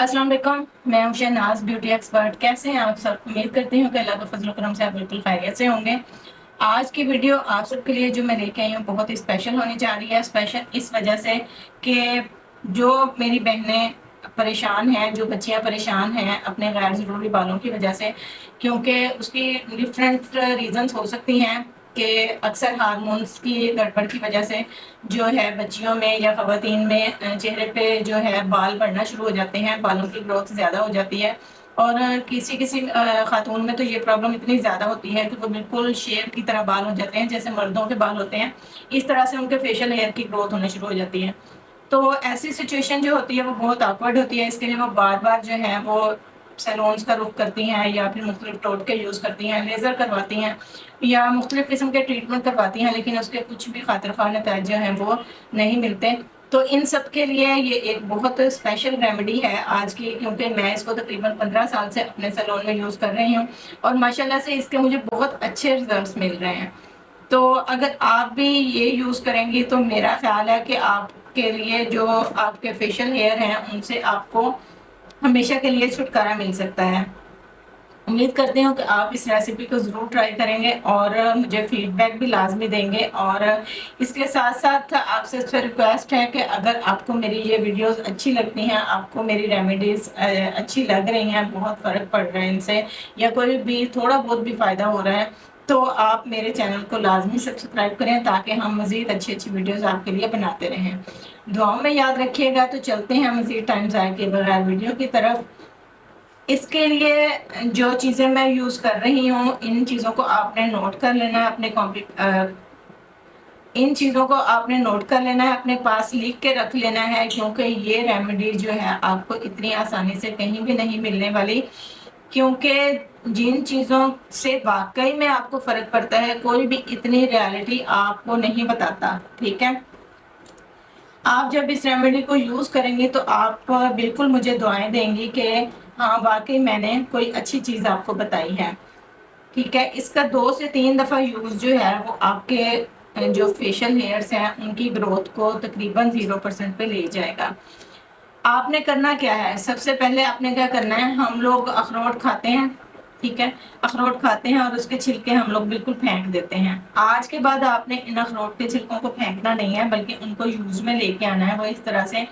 अस्सलाम वालेकुम। मैं हूं शहनाज ब्यूटी एक्सपर्ट। कैसे हैं आप सब? उम्मीद करती हूँ कि अल्लाह का फजल करम से आप बिल्कुल खैरियत से होंगे। आज की वीडियो आप सबके लिए जो मैं लेके आई हूँ बहुत ही स्पेशल होने जा रही है। स्पेशल इस वजह से कि जो मेरी बहनें परेशान हैं, जो बच्चियाँ परेशान हैं अपने गैर ज़रूरी बालों की वजह से, क्योंकि उसकी डिफरेंट रीज़न्स हो सकती हैं कि अक्सर हार्मोन्स की गड़बड़ की वजह से जो है बच्चियों में या ख़वातीन में चेहरे पे जो है बाल बढ़ना शुरू हो जाते हैं, बालों की ग्रोथ ज़्यादा हो जाती है। और किसी किसी खातून में तो ये प्रॉब्लम इतनी ज़्यादा होती है कि वो बिल्कुल शेर की तरह बाल हो जाते हैं, जैसे मर्दों के बाल होते हैं इस तरह से उनके फेशियल हेयर की ग्रोथ होनी शुरू हो जाती है। तो ऐसी सिचुएशन जो होती है वो बहुत ऑकवर्ड होती है। इसके लिए वो बार बार जो है वो सैलून्स का रुख करती हैं या फिर मुख्तलिफ टोटके यूज़ करती हैं, लेज़र करवाती हैं या मुख्तलिफ किस्म के ट्रीटमेंट करवाती हैं, लेकिन उसके कुछ भी खातिर खा नतीजे जो हैं वो नहीं मिलते। तो इन सब के लिए ये एक बहुत स्पेशल रेमेडी है आज की, क्योंकि मैं इसको तकरीबन 15 साल से अपने सैलून में यूज़ कर रही हूँ और माशाल्लाह से इसके मुझे बहुत अच्छे रिजल्ट्स मिल रहे हैं। तो अगर आप भी ये यूज़ करेंगी तो मेरा ख्याल है कि आपके लिए जो आपके फेशियल हेयर हैं उनसे आपको हमेशा के लिए छुटकारा मिल सकता है। उम्मीद करती हूँ कि आप इस रेसिपी को ज़रूर ट्राई करेंगे और मुझे फीडबैक भी लाजमी देंगे। और इसके साथ साथ आपसे रिक्वेस्ट है कि अगर आपको मेरी ये वीडियोस अच्छी लगती हैं, आपको मेरी रेमेडीज़ अच्छी लग रही हैं, बहुत फ़र्क पड़ रहा है इनसे या कोई भी थोड़ा बहुत भी फ़ायदा हो रहा है, तो आप मेरे चैनल को लाजमी सब्सक्राइब करें ताकि हम मज़ीद अच्छी अच्छी वीडियोज़ आपके लिए बनाते रहें। दुआओं में याद रखिएगा। तो चलते हैं मज़ीद टाइम ज़ाया किए बगैर वीडियो की तरफ। इसके लिए जो चीज़ें मैं यूज़ कर रही हूँ इन चीज़ों को आपने नोट कर लेना है अपने इन चीज़ों को आपने नोट कर लेना है, अपने पास लिख के रख लेना है, क्योंकि ये रेमेडी जो है आपको इतनी आसानी से कहीं भी नहीं मिलने वाली। क्योंकि जिन चीज़ों से वाकई में आपको फ़र्क पड़ता है कोई भी इतनी रियलिटी आपको नहीं बताता, ठीक है। आप जब इस रेमेडी को यूज़ करेंगे तो आप बिल्कुल मुझे दुआएं देंगी कि हाँ वाकई मैंने कोई अच्छी चीज़ आपको बताई है, ठीक है। इसका 2 से 3 दफ़ा यूज़ जो है वो आपके जो फेशियल हेयर्स हैं उनकी ग्रोथ को तकरीबन 0% पे ले जाएगा। आपने करना क्या है, सबसे पहले आपने क्या करना है, हम लोग अखरोट खाते हैं, ठीक है। अखरोट खाते हैं और उसके छिलके हम लोग बिल्कुल फेंक देते हैं। आज के बाद आपने इन अखरोट के छिलकों को फेंकना नहीं है, बल्कि उनको यूज में लेके आना है। वो इस तरह से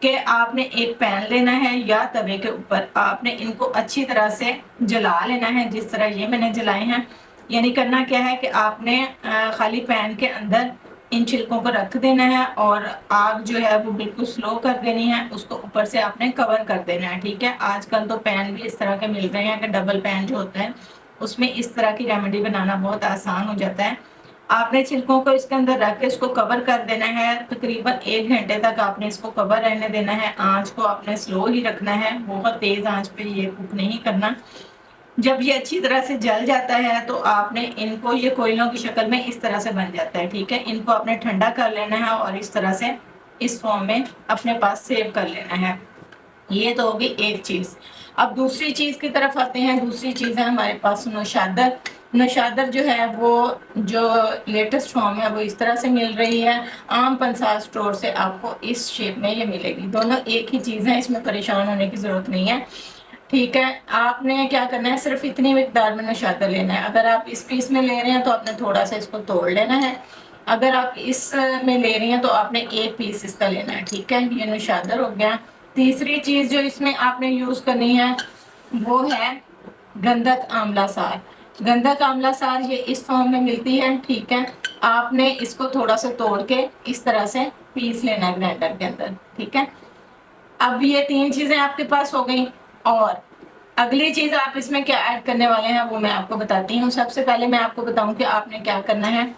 कि आपने एक पैन लेना है या तवे के ऊपर आपने इनको अच्छी तरह से जला लेना है, जिस तरह ये मैंने जलाए हैं। यानी करना क्या है कि आपने खाली पैन के अंदर इन छिलकों को रख देना है और आग जो है वो बिल्कुल स्लो कर देनी है, उसको ऊपर से आपने कवर कर देना है, ठीक है। आजकल तो पैन भी इस तरह के मिल रहे हैं कि डबल पैन जो होता है उसमें इस तरह की रेमेडी बनाना बहुत आसान हो जाता है। आपने छिलकों को इसके अंदर रख के इसको कवर कर देना है। तकरीबन 1 घंटे तक आपने इसको कवर रहने देना है। आंच को आपने स्लो ही रखना है, बहुत तेज आंच पे ये कुक नहीं करना। जब ये अच्छी तरह से जल जाता है तो आपने इनको, ये कोयलों की शक्ल में इस तरह से बन जाता है, ठीक है। इनको आपने ठंडा कर लेना है और इस तरह से इस फॉर्म में अपने पास सेव कर लेना है। ये तो होगी एक चीज़। अब दूसरी चीज़ की तरफ आते हैं। दूसरी चीज़ है हमारे पास नौशादर। नौशादर जो है वो जो लेटेस्ट फॉर्म है वो इस तरह से मिल रही है। आम पंसार स्टोर से आपको इस शेप में ये मिलेगी। दोनों एक ही चीज़ है, इसमें परेशान होने की ज़रूरत नहीं है, ठीक है। आपने क्या करना है, सिर्फ इतनी मिकदार में नौशादर लेना है। अगर आप इस पीस में ले रहे हैं तो आपने थोड़ा सा इसको तोड़ लेना है। अगर आप इस में ले रही हैं तो आपने एक पीस इसका लेना है, ठीक है। ये नौशादर हो गया। तीसरी चीज़ जो इसमें आपने यूज़ करनी है वो है गंधक आंवला सार। गंधक आंवला सार ये इस फॉर्म में मिलती है, ठीक है। आपने इसको थोड़ा सा तोड़ के इस तरह से पीस लेना है ग्राइंडर के अंदर, ठीक है। अब ये 3 चीज़ें आपके पास हो गई। और अगली चीज़ आप इसमें क्या ऐड करने वाले हैं वो मैं आपको बताती हूँ। सबसे पहले मैं आपको बताऊँ कि आपने क्या करना है।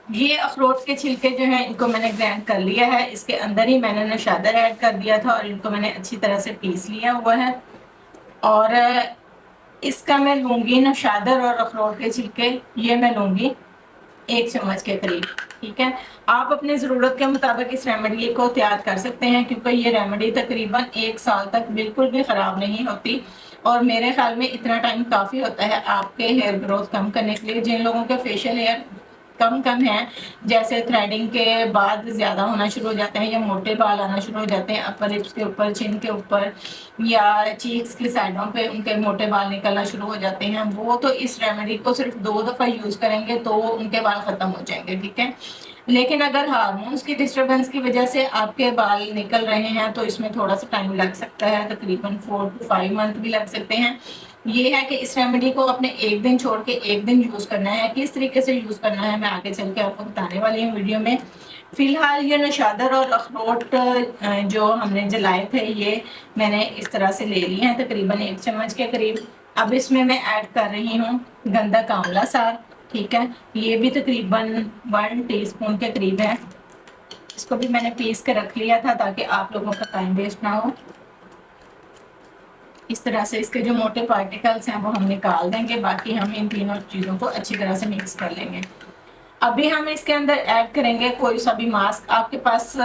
ये अखरोट के छिलके जो हैं इनको मैंने ग्राइंड कर लिया है। इसके अंदर ही मैंने नौशादर ऐड कर दिया था और इनको मैंने अच्छी तरह से पीस लिया हुआ है। और इसका मैं लूँगी नौशादर और अखरोट के छिलके, ये मैं लूँगी 1 चम्मच के करीब, ठीक है। आप अपनी ज़रूरत के मुताबिक इस रेमेडी को तैयार कर सकते हैं, क्योंकि ये रेमेडी तकरीबन 1 साल तक बिल्कुल भी ख़राब नहीं होती। और मेरे ख्याल में इतना टाइम काफ़ी होता है आपके हेयर ग्रोथ कम करने के लिए। जिन लोगों के फेशियल हेयर کم کم ہیں، جیسے تھریڈنگ کے بعد زیادہ ہونا شروع ہو جاتے ہیں یا موٹے بال آنا شروع ہو جاتے ہیں اپر لپس کے اوپر، چین کے اوپر یا چیکس کی سائڈوں پہ ان کے موٹے بال نکلنا شروع ہو جاتے ہیں، وہ تو اس ریمیڈی کو صرف 2 دفعہ یوز کریں گے تو ان کے بال ختم ہو جائیں گے، ٹھیک ہے۔ لیکن اگر ہارمونز کی ڈسٹربنس کی وجہ سے آپ کے بال نکل رہے ہیں تو اس میں تھوڑا سا ٹائم لگ سکتا ہے، تقریباً 4 to 5 منتھ بھی لگ سکتے ہیں۔ یہ ہے کہ اس ریمیڈی کو اپنے ایک دن چھوڑ کے ایک دن یوز کرنا ہے، کس طریقے سے یوز کرنا ہے میں آگے چل کے آپ کو بتانے والی ہوں ویڈیو میں۔ فی الحال یہ نوشادر اور اخروٹ جو ہم نے جلائے تھے یہ میں نے اس طرح سے لے لی ہیں، تقریباً 1 چمچ کے قریب۔ اب اس میں ایڈ کر رہی ہوں گندا آملہ سار، ٹھیک ہے، یہ بھی تقریباً 1 ٹی اسپون کے قریب ہے۔ اس کو بھی میں نے پیس کے رکھ لیا تھا تاکہ آپ لوگوں کا ٹائم ویسٹ نہ ہو۔ اس طرح سے اس کے جو موٹے پارٹیکلز ہیں وہ ہم نکال دیں گے، باقی ہم ان تینوں چیزوں کو اچھی طرح سے مکس کر لیں گے۔ ابھی ہم اس کے اندر ایڈ کریں گے کوئی سا بھی ماسک، آپ کے پاس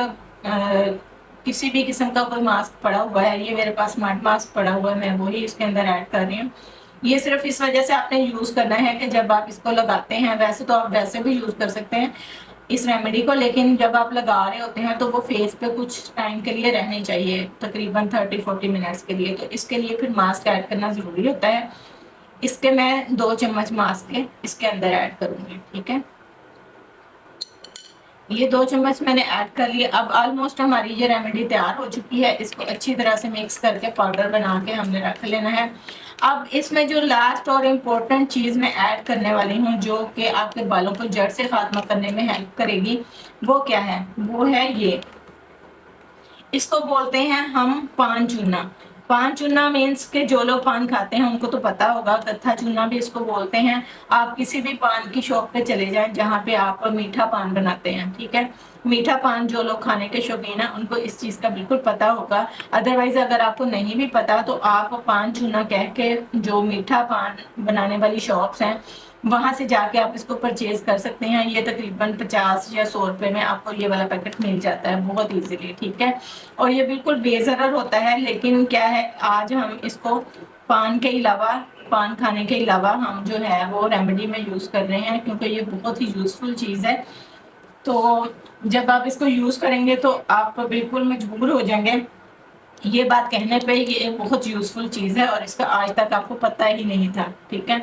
کسی بھی قسم کا کوئی ماسک پڑا ہوا ہے، یہ میرے پاس مڈ ماسک پڑا ہوا ہے، میں وہی اس کے اندر ایڈ کر رہی ہوں۔ یہ صرف اس وجہ سے آپ نے یوز کرنا ہے کہ جب آپ اس کو لگاتے ہیں، ویسے تو آپ ویسے بھی یوز کر سکتے ہیں اس ریمیڈی کو، لیکن جب آپ لگا رہے ہوتے ہیں تو وہ فیس پہ کچھ ٹائم کے لیے رہنی چاہیے، تقریباً 30-40 منٹس کے لیے، تو اس کے لیے پھر ماسک ایڈ کرنا ضروری ہوتا ہے۔ اس کے میں 2 چمچ ماسک کے اس کے اندر ایڈ کروں گی، ٹھیک ہے۔ یہ 2 چمچ میں نے ایڈ کر لیے۔ اب آلموسٹ ہماری یہ ریمیڈی تیار ہو چکی ہے، اس کو اچھی طرح سے مکس کر کے پاؤڈر بنا کے ہم نے رکھ لینا ہے۔ اب اس میں جو لاسٹ اور امپورٹنٹ چیز میں ایڈ کرنے والی ہوں جو کہ آپ کے بالوں کو جڑ سے خاتمہ کرنے میں ہیلپ کرے گی، وہ کیا ہے؟ وہ ہے یہ، اس کو بولتے ہیں ہم پان چونا۔ پان چونا مینس کہ جو لوگ پان کھاتے ہیں ان کو تو پتا ہوگا، کتھا چونا بھی اس کو بولتے ہیں۔ آپ کسی بھی پان کی شاپ پہ چلے جائیں جہاں پہ آپ میٹھا پان بناتے ہیں، ٹھیک ہے، میٹھا پان جو لوگ کھانے کے شوقین ہیں ان کو اس چیز کا بالکل پتا ہوگا۔ ادروائز اگر آپ کو نہیں بھی پتا تو آپ پان چونا کہہ کے جو میٹھا پان بنانے والی شاپس ہیں وہاں سے جا کے آپ اس کو پرچیز کر سکتے ہیں۔ یہ تقریباً 50 یا 100 روپے میں آپ کو یہ والا پیکٹ مل جاتا ہے بہت ایزیلی، ٹھیک ہے، اور یہ بالکل بے ضرر ہوتا ہے۔ لیکن کیا ہے، آج ہم اس کو پان کے علاوہ، پان کھانے کے علاوہ ہم جو ہے وہ ریمیڈی میں یوز کر رہے ہیں کیونکہ یہ بہت ہی یوزفل چیز ہے۔ تو جب آپ اس کو یوز کریں گے تو آپ بالکل مجبور ہو جائیں گے یہ بات کہنے پہ کہ یہ بہت یوزفل چیز ہے اور اس کا آج تک آپ کو پتہ ہی نہیں تھا، ٹھیک ہے۔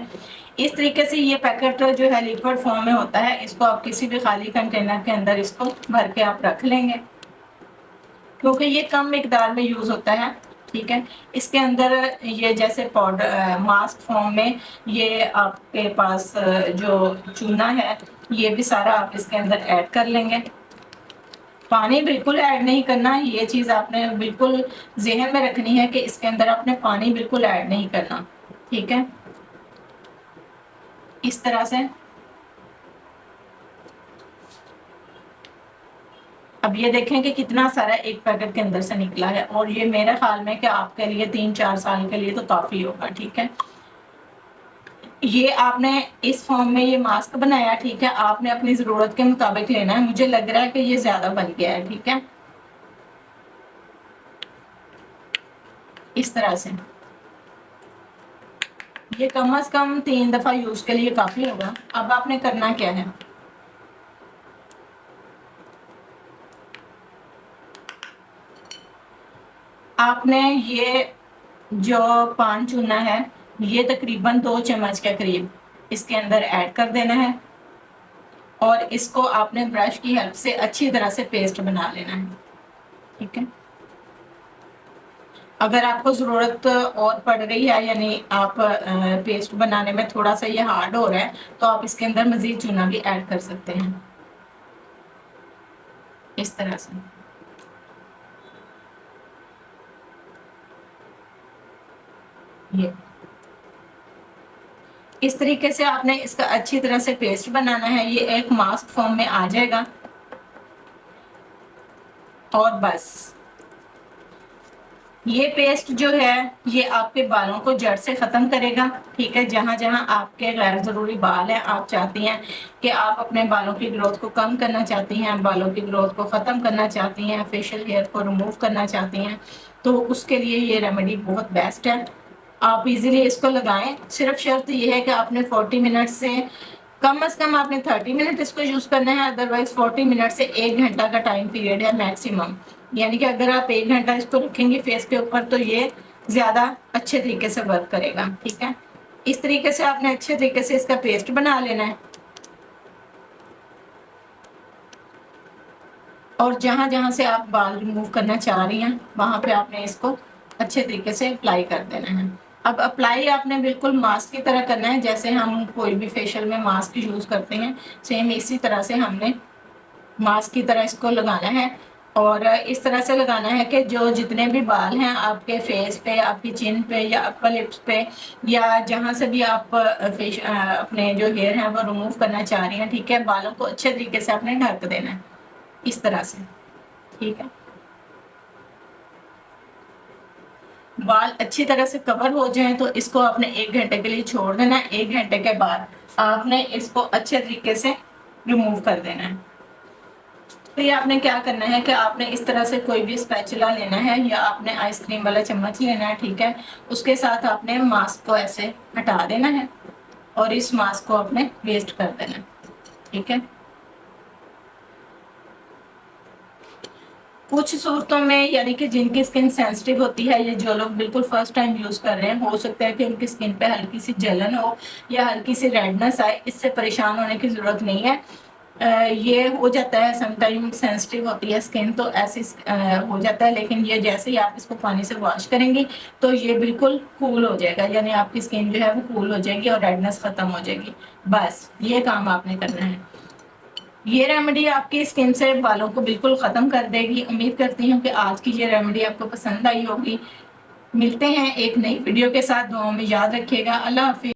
اس طریقے سے یہ پیکٹ جو ہے لیکوڈ فارم میں ہوتا ہے، اس کو آپ کسی بھی خالی کنٹینر کے اندر اس کو بھر کے آپ رکھ لیں گے کیونکہ یہ کم مقدار میں یوز ہوتا ہے، ٹھیک ہے۔ اس کے اندر یہ جیسے پاؤڈر ماسک فارم میں یہ آپ کے پاس جو چونا ہے یہ بھی سارا آپ اس کے اندر ایڈ کر لیں گے۔ پانی بالکل ایڈ نہیں کرنا، یہ چیز آپ نے بالکل ذہن میں رکھنی ہے کہ اس کے اندر آپ نے پانی بالکل ایڈ نہیں کرنا، ٹھیک ہے، اس طرح سے۔ اب یہ دیکھیں کہ کتنا سارا ایک پیکٹ کے اندر سے نکلا ہے، اور یہ میرے خیال میں کہ آپ کے لیے 3-4 سال کے لیے تو کافی ہوگا، ٹھیک ہے۔ یہ آپ نے اس فارم میں یہ ماسک بنایا، ٹھیک ہے، آپ نے اپنی ضرورت کے مطابق لینا ہے۔ مجھے لگ رہا ہے کہ یہ زیادہ بن گیا ہے، ٹھیک ہے، اس طرح سے۔ یہ کم از کم 3 دفعہ یوز کے لیے کافی ہوگا۔ اب آپ نے کرنا کیا ہے، آپ نے یہ جو پان چونا ہے یہ تقریباً 2 چمچ کے قریب اس کے اندر ایڈ کر دینا ہے اور اس کو آپ نے برش کی ہیلپ سے اچھی طرح سے پیسٹ بنا لینا ہے، ٹھیک ہے۔ اگر آپ کو ضرورت اور پڑ رہی ہے، یعنی آپ پیسٹ بنانے میں تھوڑا سا یہ ہارڈ ہو رہا ہے تو آپ اس کے اندر مزید چونا بھی ایڈ کر سکتے ہیں، اس طرح سے۔ یہ اس طریقے سے آپ نے اس کا اچھی طرح سے پیسٹ بنانا ہے، یہ ایک ماسک فارم میں آ جائے گا، اور بس یہ پیسٹ جو ہے یہ آپ کے بالوں کو جڑ سے ختم کرے گا، ٹھیک ہے۔ جہاں جہاں آپ کے غیر ضروری بال ہیں، آپ چاہتی ہیں کہ آپ اپنے بالوں کی گروتھ کو کم کرنا چاہتی ہیں، بالوں کی گروتھ کو ختم کرنا چاہتی ہیں، فیشل ہیئر کو ریموو کرنا چاہتی ہیں، تو اس کے لیے یہ ریمیڈی بہت بیسٹ ہے۔ آپ ایزیلی اس کو لگائیں، صرف شرط یہ ہے کہ آپ نے 40 منٹ سے कम से कम आपने 30 मिनट इसको यूज़ करना है, अदरवाइज 40 मिनट से 1 घंटा का टाइम पीरियड है मैक्सिमम। यानी कि अगर आप 1 घंटा इसको रखेंगे फेस के ऊपर तो ये ज़्यादा अच्छे तरीके से वर्क करेगा, ठीक है। इस तरीके से आपने अच्छे तरीके से इसका पेस्ट बना लेना है और जहाँ जहाँ से आप बाल रिमूव करना चाह रही हैं वहाँ पे आपने इसको अच्छे तरीके से अप्लाई कर देना है। अब अप्लाई आपने बिल्कुल मास्क की तरह करना है, जैसे हम कोई भी फेशियल में मास्क यूज़ करते हैं, सेम इसी तरह से हमने मास्क की तरह इसको लगाना है। और इस तरह से लगाना है कि जो जितने भी बाल हैं आपके फेस पे, आपकी चिन पे या अपर लिप्स पे या जहाँ से भी आप अपने जो हेयर हैं वो रिमूव करना चाह रही हैं, ठीक है, बालों को अच्छे तरीके से आपने ढक देना है इस तरह से, ठीक है। बाल अच्छी तरह से कवर हो जाएं तो इसको आपने 1 घंटे के लिए छोड़ देना है। 1 घंटे के बाद आपने इसको अच्छे तरीके से रिमूव कर देना है। तो ये आपने क्या करना है कि आपने इस तरह से कोई भी स्पैचुला लेना है या आपने आइसक्रीम वाला चम्मच लेना है, ठीक है। उसके साथ आपने मास्क को ऐसे हटा देना है और इस मास्क को आपने वेस्ट कर देना है, ठीक है। कुछ सूरतों में यानी कि जिनकी स्किन सेंसिटिव होती है, ये जो लोग बिल्कुल फर्स्ट टाइम यूज़ कर रहे हैं, हो सकता है कि उनकी स्किन पे हल्की सी जलन हो या हल्की सी रेडनेस आए। इससे परेशान होने की ज़रूरत नहीं है। ये हो जाता है, समटाइम सेंसिटिव होती है स्किन तो ऐसे हो जाता है, लेकिन ये जैसे ही आप इसको पानी से वॉश करेंगी तो ये बिल्कुल कूल हो जाएगा, यानी आपकी स्किन जो है वो कूल हो जाएगी और रेडनेस ख़त्म हो जाएगी। बस ये काम आपने करना है। ये रेमेडी आपकी स्किन से बालों को बिल्कुल ख़त्म कर देगी। उम्मीद करती हूँ कि आज की ये रेमेडी आपको पसंद आई होगी। मिलते हैं एक नई वीडियो के साथ, दुआओं में याद रखिएगा। अल्लाह हाफिज़।